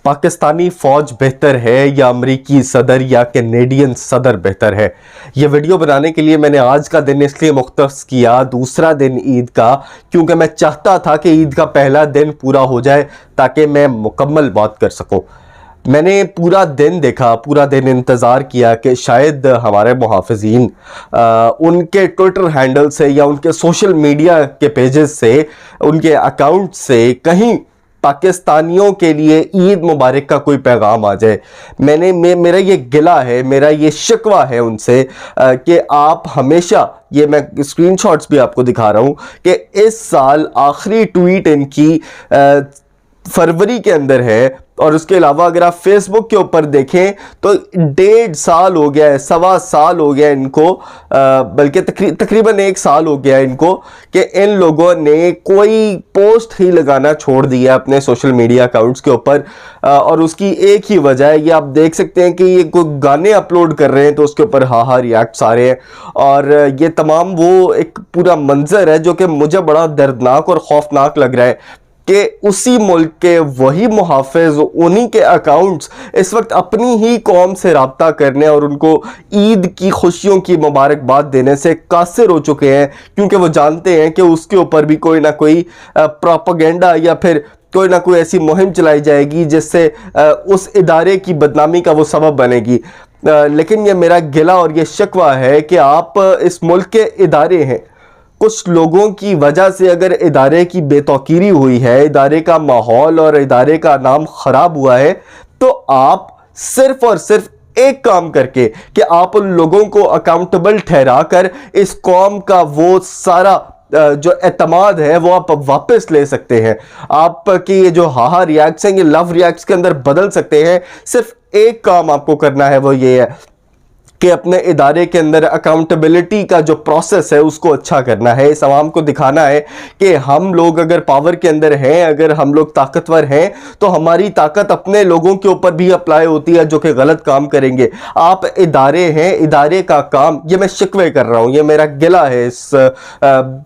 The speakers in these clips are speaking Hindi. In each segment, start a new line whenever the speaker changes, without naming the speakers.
पाकिस्तानी फ़ौज बेहतर है या अमेरिकी सदर या कैनेडियन सदर बेहतर है। ये वीडियो बनाने के लिए मैंने आज का दिन इसलिए मुख्तस किया, दूसरा दिन ईद का, क्योंकि मैं चाहता था कि ईद का पहला दिन पूरा हो जाए ताकि मैं मुकम्मल बात कर सकूं। मैंने पूरा दिन देखा, पूरा दिन इंतज़ार किया कि शायद हमारे मुहाफ़िज़ीन उनके ट्विटर हैंडल से या उनके सोशल मीडिया के पेजेस से, उनके अकाउंट से कहीं पाकिस्तानियों के लिए ईद मुबारक का कोई पैगाम आ जाए। मेरा ये गिला है, मेरा ये शिकवा है उनसे कि आप हमेशा, ये मैं स्क्रीनशॉट्स भी आपको दिखा रहा हूँ कि इस साल आखिरी ट्वीट इनकी फरवरी के अंदर है, और उसके अलावा अगर आप फेसबुक के ऊपर देखें तो 1.5 साल हो गया है, 1.25 साल हो गया इनको, बल्कि तकरीबन 1 साल हो गया इनको कि इन लोगों ने कोई पोस्ट ही लगाना छोड़ दिया अपने सोशल मीडिया अकाउंट्स के ऊपर। और उसकी एक ही वजह है, ये आप देख सकते हैं कि ये कोई गाने अपलोड कर रहे हैं तो उसके ऊपर हा रिएक्ट्स आ रहे हैं, और ये तमाम वो एक पूरा मंजर है जो कि मुझे बड़ा दर्दनाक और खौफनाक लग रहा है कि उसी मुल्क के वही मुहाफ़िज़, उन्हीं के अकाउंट्स इस वक्त अपनी ही कौम से रब्ता करने और उनको ईद की खुशियों की मुबारकबाद देने से कासिर हो चुके हैं, क्योंकि वो जानते हैं कि उसके ऊपर भी कोई ना कोई प्रोपेगेंडा या फिर कोई ना कोई ऐसी मुहिम चलाई जाएगी जिससे उस इदारे की बदनामी का वो सबब बनेगी। लेकिन ये मेरा गिला और ये शिकवा है कि आप इस मुल्क के इदारे हैं, कुछ लोगों की वजह से अगर इदारे की बेतौकीरी हुई है, इदारे का माहौल और इदारे का नाम ख़राब हुआ है, तो आप सिर्फ़ और सिर्फ एक काम करके कि आप उन लोगों को अकाउंटेबल ठहरा कर इस कौम का वो सारा जो एतमाद है वो आप वापस ले सकते हैं। आपकी ये जो हा रिएक्ट्स हैं ये लव रिएक्ट्स के अंदर बदल सकते हैं। सिर्फ एक काम आपको करना है, वो ये है कि अपने इदारे के अंदर अकाउंटेबिलिटी का जो प्रोसेस है उसको अच्छा करना है। इस आवाम को दिखाना है कि हम लोग अगर पावर के अंदर हैं, अगर हम लोग ताकतवर हैं, तो हमारी ताकत अपने लोगों के ऊपर भी अप्लाई होती है जो कि गलत काम करेंगे। आप इदारे हैं, इदारे का काम, ये मैं शिकवे कर रहा हूँ, ये मेरा गिला है इस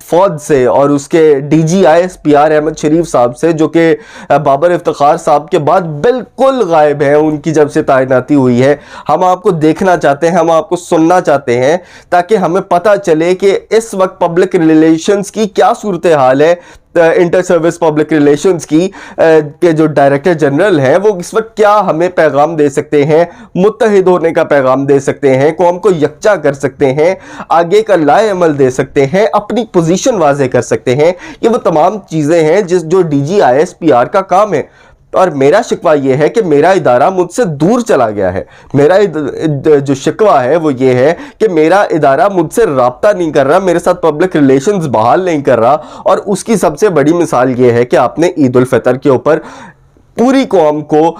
फौज से और उसके DG ISPR अहमद शरीफ साहब से, जो कि बाबर इफ्तिखार साहब के बाद बिल्कुल गायब है उनकी जब से तैनाती हुई है। हम आपको देखना चाहते हैं, हम आपको सुनना चाहते हैं, ताकि हमें पता चले कि इस वक्त पब्लिक रिलेशंस की क्या सूरत हाल है, इंटर सर्विस पब्लिक रिलेशंस की के जो डायरेक्टर जनरल हैं वो इस वक्त क्या हमें पैगाम दे सकते हैं, मुत्तहिद होने का पैगाम दे सकते हैं, कौम को यकजा कर सकते हैं, आगे का लाए अमल दे सकते हैं, अपनी पोजीशन वाज़े कर सकते हैं। ये वो तमाम चीज़ें हैं जो DG ISPR का काम है। और मेरा शिकवा ये है कि मेरा इदारा मुझसे दूर चला गया है। मेरा जो शिकवा है वो ये है कि मेरा इदारा मुझसे राब्ता नहीं कर रहा, मेरे साथ पब्लिक रिलेशंस बहाल नहीं कर रहा। और उसकी सबसे बड़ी मिसाल ये है कि आपने ईद उल फितर के ऊपर पूरी कौम को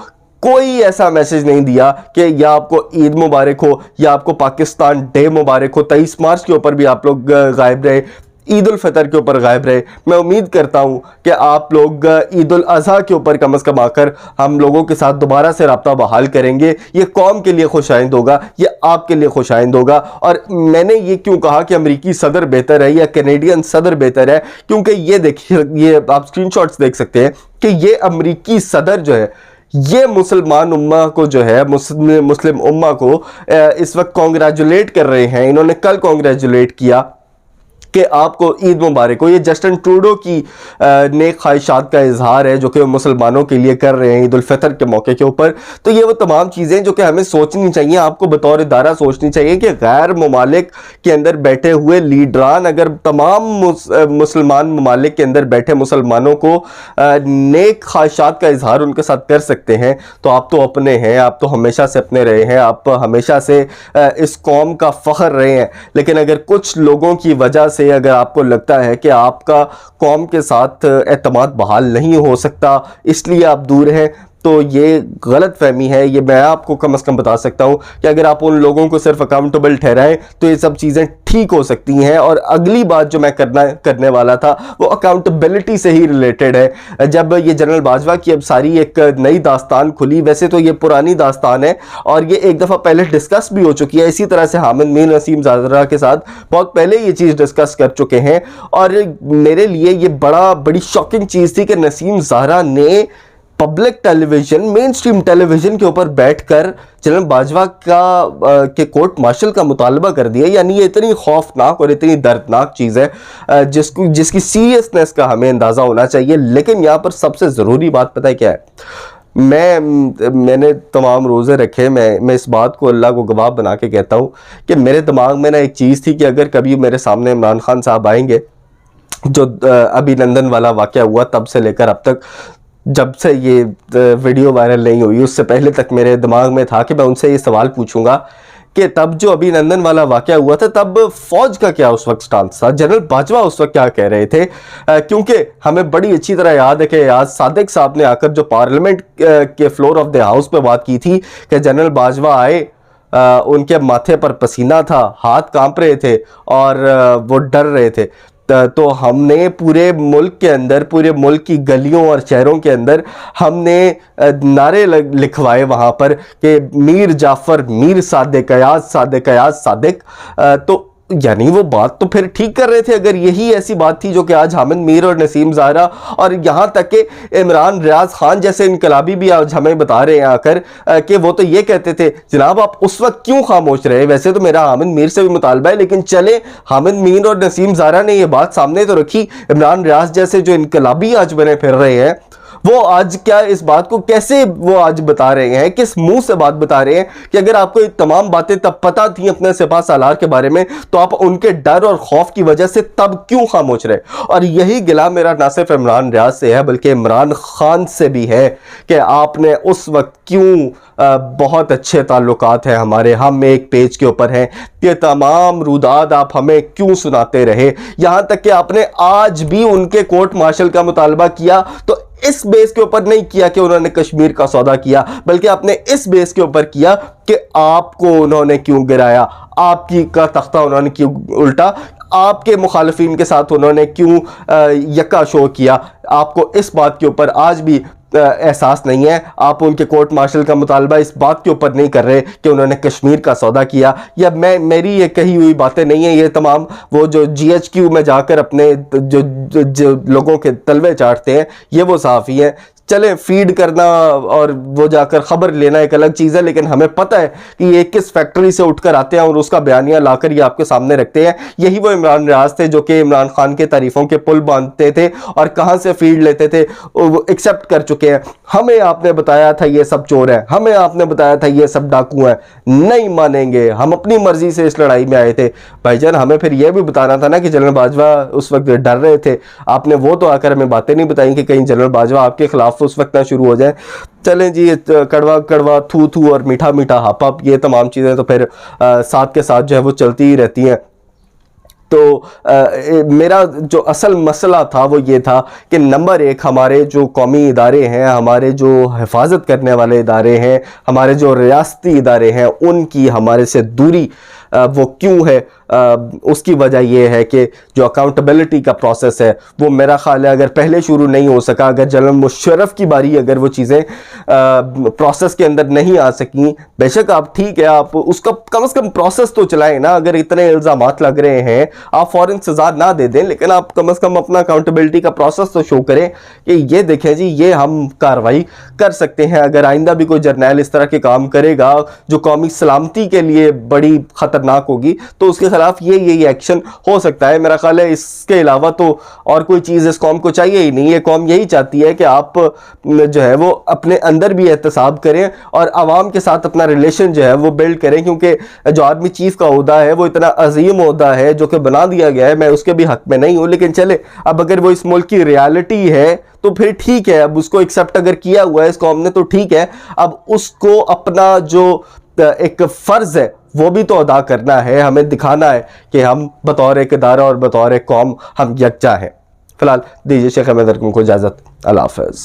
कोई ऐसा मैसेज नहीं दिया कि या आपको ईद मुबारक हो या आपको पाकिस्तान डे मुबारक हो। 23 मार्च के ऊपर भी आप लोग गायब रहे, ईद उल फितर के ऊपर गायब रहे। मैं उम्मीद करता हूं कि आप लोग ईद उल अज़हा के ऊपर कम से कम आकर हम लोगों के साथ दोबारा से रब्ता बहाल करेंगे। ये कौम के लिए खुशाइंद होगा, ये आपके लिए खुशाइंद होगा। और मैंने ये क्यों कहा कि अमेरिकी सदर बेहतर है या कैनेडियन सदर बेहतर है, क्योंकि ये देखिए, ये आप स्क्रीनशॉट्स देख सकते हैं कि ये अमेरिकी सदर जो है ये मुसलमान उम्मा को जो है, मुस्लिम उम्मा को इस वक्त कॉन्ग्रेचुलेट कर रहे हैं। इन्होंने कल कॉन्ग्रेचुलेट किया कि आपको ईद मुबारक हो। ये जस्टिन ट्रूडो की नेक ख्वाहिशात का इजहार है जो कि मुसलमानों के लिए कर रहे हैं ईद उल फितर के मौके के ऊपर। तो ये वो तमाम चीज़ें जो कि हमें सोचनी चाहिए, आपको बतौर इदारा सोचनी चाहिए कि गैर ममालिक के अंदर बैठे हुए लीडरान अगर तमाम मुसलमान ममालिक के अंदर बैठे मुसलमानों को नेक ख्वाहिशात का इजहार उनके साथ कर सकते हैं, तो आप तो अपने हैं, आप तो हमेशा से अपने रहे हैं, आप हमेशा से इस कौम का फ़ख्र रहे हैं। लेकिन अगर कुछ लोगों की वजह से अगर आपको लगता है कि आपका कौम के साथ एतमाद बहाल नहीं हो सकता इसलिए आप दूर हैं, तो ये गलत फहमी है। ये मैं आपको कम से कम बता सकता हूँ कि अगर आप उन लोगों को सिर्फ अकाउंटेबल ठहराएं तो ये सब चीज़ें ठीक हो सकती हैं। और अगली बात जो मैं करने वाला था वो अकाउंटेबिलिटी से ही रिलेटेड है। जब ये जनरल बाजवा की अब सारी एक नई दास्तान खुली, वैसे तो ये पुरानी दास्तान है और ये एक दफ़ा पहले डिस्कस भी हो चुकी है, इसी तरह से हामिद मीर नसीम ज़ाहरा के साथ बहुत पहले ये चीज़ डिस्कस कर चुके हैं। और मेरे लिए ये बड़ी शॉकिंग चीज़ थी कि नसीम ज़ाहरा ने public television, main stream television के ऊपर बैठकर जनरल बाजवा के कोर्ट मार्शल का मुतालबा कर दिया। यानी ये इतनी खौफनाक और इतनी दर्दनाक चीज़ है जिसकी सीरियसनेस का हमें अंदाज़ा होना चाहिए। लेकिन यहाँ पर सबसे ज़रूरी बात पता है क्या है? मैंने तमाम रोज़े रखे, मैं इस बात को अल्लाह को गवाह बना के कहता हूँ कि मेरे दिमाग में ना एक चीज़ थी कि अगर कभी मेरे सामने इमरान खान साहब आएंगे, जो अभिनंदन वाला वाक़या हुआ तब से लेकर अब तक, जब से ये वीडियो वायरल नहीं हुई उससे पहले तक मेरे दिमाग में था कि मैं उनसे ये सवाल पूछूंगा कि तब जो अभिनंदन वाला वाक़या हुआ था तब फौज का क्या उस वक्त स्टांस था, जनरल बाजवा उस वक्त क्या कह रहे थे। क्योंकि हमें बड़ी अच्छी तरह याद है कि आज सादिक साहब ने आकर जो पार्लियामेंट के फ्लोर ऑफ द हाउस पे बात की थी कि जनरल बाजवा आए, उनके माथे पर पसीना था, हाथ कांप रहे थे और वो डर रहे थे। तो हमने पूरे मुल्क के अंदर, पूरे मुल्क की गलियों और शहरों के अंदर हमने नारे लिखवाए वहाँ पर कि मीर जाफ़र, मीर सादिक, अयाज सादिक, अयाज सादिक। तो यानी वो बात तो फिर ठीक कर रहे थे अगर यही ऐसी बात थी जो कि आज हामिद मीर और नसीम ज़ाहरा और यहाँ तक कि इमरान रियाज खान जैसे इनकलाबी भी आज हमें बता रहे हैं आकर कि वो तो ये कहते थे जनाब आप उस वक्त क्यों खामोश रहे। वैसे तो मेरा हामिद मीर से भी मुतालबा है, लेकिन चले हामिद मीर और नसीम ज़ाहरा ने ये बात सामने तो रखी। इमरान रियाज जैसे जो इनकलाबी आज बने फिर रहे हैं वो आज क्या इस बात को कैसे वो आज बता रहे हैं, किस मुंह से बात बता रहे हैं कि अगर आपको ये तमाम बातें तब पता थी अपने सिपा सालार के बारे में तो आप उनके डर और खौफ की वजह से तब क्यों खामोश रहे। और यही गिला मेरा ना सिर्फ इमरान रियाज से है बल्कि इमरान खान से भी है कि आपने उस वक्त क्यों, बहुत अच्छे ताल्लुकात हैं हमारे, हम एक पेज के ऊपर हैं, ये तमाम रुदाद आप हमें क्यों सुनाते रहे। यहाँ तक कि आपने आज भी उनके कोर्ट मार्शल का मुतालबा किया तो इस बेस के ऊपर नहीं किया कि उन्होंने कश्मीर का सौदा किया, बल्कि आपने इस बेस के ऊपर किया कि आपको उन्होंने क्यों गिराया, आपकी का तख्ता उन्होंने क्यों उल्टा, आपके मुखालिफिन के साथ उन्होंने क्यों यक्का शो किया। आपको इस बात के ऊपर आज भी एहसास नहीं है। आप उनके कोर्ट मार्शल का मुतालबा इस बात के ऊपर नहीं कर रहे कि उन्होंने कश्मीर का सौदा किया। या मेरी ये कही हुई बातें नहीं है, ये तमाम वो जो GHQ में जाकर अपने जो लोगों के तलवे चाटते हैं ये वो सहाफ़ी हैं। चले फीड करना और वो जाकर ख़बर लेना एक अलग चीज़ है, लेकिन हमें पता है कि ये किस फैक्ट्री से उठकर आते हैं और उसका बयानिया लाकर ये आपके सामने रखते हैं। यही वो इमरान रियाज थे जो कि इमरान खान के तारीफ़ों के पुल बांधते थे और कहाँ से फीड लेते थे वो एक्सेप्ट कर चुके हैं। हमें आपने बताया था ये सब चोर है, हमें आपने बताया था ये सब डाकू हैं, नहीं मानेंगे, हम अपनी मर्जी से इस लड़ाई में आए थे। भाईजान हमें फिर यह भी बताना था ना कि जनरल बाजवा उस वक्त डर रहे थे। आपने वो तो आकर हमें बातें नहीं बताई कि कहीं जनरल बाजवा आपके खिलाफ उस वक्त ना शुरू हो जाए। चलें जी, कड़वा कड़वा, थू थू और मीठा मीठा हाप हाप, ये तमाम चीज़ें तो फिर साथ के साथ जो है वो चलती ही रहती हैं। तो मेरा जो असल मसला था वो ये था कि नंबर एक हमारे जो कौमी इदारे हैं, हमारे जो हिफाजत करने वाले इदारे हैं, हमारे जो रियासती इदारे हैं, उनकी हमारे से दूरी वो क्यों है। उसकी वजह यह है कि जो अकाउंटेबिलिटी का प्रोसेस है वो मेरा ख्याल है अगर पहले शुरू नहीं हो सका, अगर जनरल मुशर्रफ की बारी अगर वो चीज़ें प्रोसेस के अंदर नहीं आ सकी, बेशक आप ठीक है आप उसका कम से कम प्रोसेस तो चलाएं ना। अगर इतने इल्ज़ामात लग रहे हैं आप फ़ौरन सज़ा ना दे दें, लेकिन आप कम से कम अपना अकाउंटेबिलिटी का प्रोसेस तो शो करें कि ये देखें जी ये हम कार्रवाई कर सकते हैं। अगर आइंदा भी कोई जर्नैल इस तरह के काम करेगा जो कौमी सलामती के लिए बड़ी खतरनाक होगी तो उसके खिलाफ ये एक्शन हो सकता है। मेरा ख्याल है इसके अलावा तो और कोई चीज़ इस कौम को चाहिए ही नहीं। ये कौम यही चाहती है कि आप जो है वो अपने अंदर भी एहतसाब करें और आवाम के साथ अपना रिलेशन जो है वो बिल्ड करें, क्योंकि जो आर्मी चीफ का ओहदा है वो इतना अजीम ओहदा है जो कि बना दिया गया है। मैं उसके भी हक में नहीं हूँ, लेकिन चले अब अगर वो इस मुल्क की रियलिटी है तो फिर ठीक है, अब उसको एक्सेप्ट अगर किया हुआ है इस कौम ने तो ठीक है। अब उसको अपना जो एक फ़र्ज़ है वो भी तो अदा करना है, हमें दिखाना है कि हम बतौर एक इदारा और बतौर एक कौम हम यकजा हैं। फिलहाल दीजिए शेख अहमद को इजाज़त। अल्लाह हाफ़िज़।